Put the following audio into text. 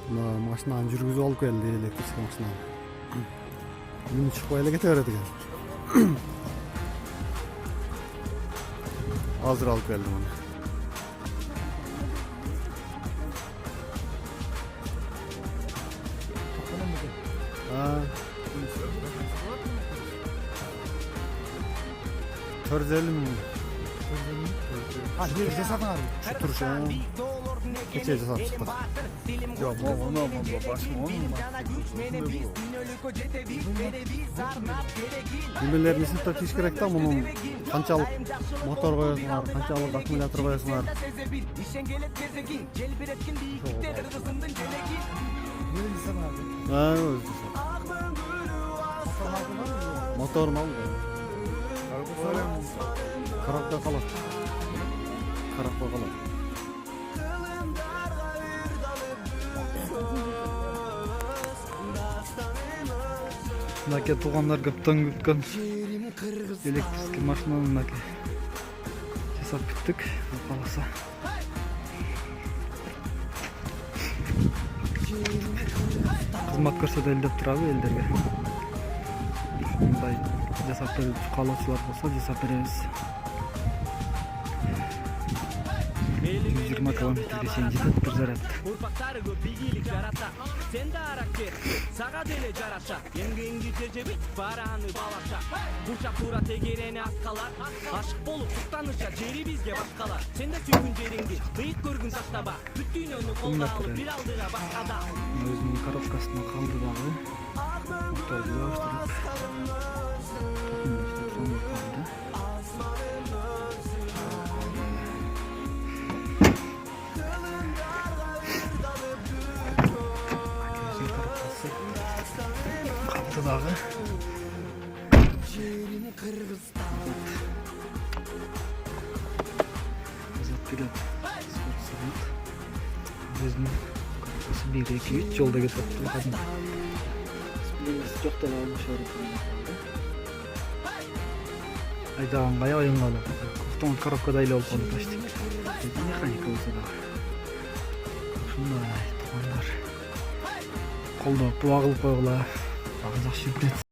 Машинаны жүргүзүп алып келди, электрический машинаны. Мини чыкпай эле кете берет экен. Азыр алып келдим аны. $450 000. Жер жасадыңар. Турушун. Кече жасап чыктык. Жок, оны башым Немелерин эсептеп чыгыш керек да, мунун канчалык мотор коесуңар, канчалык аккумулятор коесуңар. Мотор мал. Коробка калат. Коробка калат. Мынаке туугандар көптөн күткөн электрический машинаны мынаке жасап бүттүк. Каласа. Кызмат көрсөтөлү деп турабы элдерге. Мындай жасап берип калуучулар болсо жасап беребиз. 120 километрге чейин жетет бир заряд. Урпактары көп бигилик жарата. Сен да аракет, сага деле жараша. Эмгеңди тежебит, бараны балаша. Бурчак тура тегерени аткалар. Ашык болуп туктаныша жери бизге башкалар. Сен да сүйгүн жериңди, быйык көргүн таштаба. Бүт дүйнөнү колго алып бир алдыга башкада. Өзүнүн коробкасына калды дагы. Моторду баштырып. Kaldı dağı. Azat pilot. Sport sanat. Özünün korkması 1-2-3 yolda getirdi. Bakın. Bilgisi çok da almış öğretmenim. Aydan kaya oyunladı. Kuftan korokka ile oldu başta. Mekanik olsa da. Şunlar. Kolda bu ağılıp koyula. Ağzak şiddet.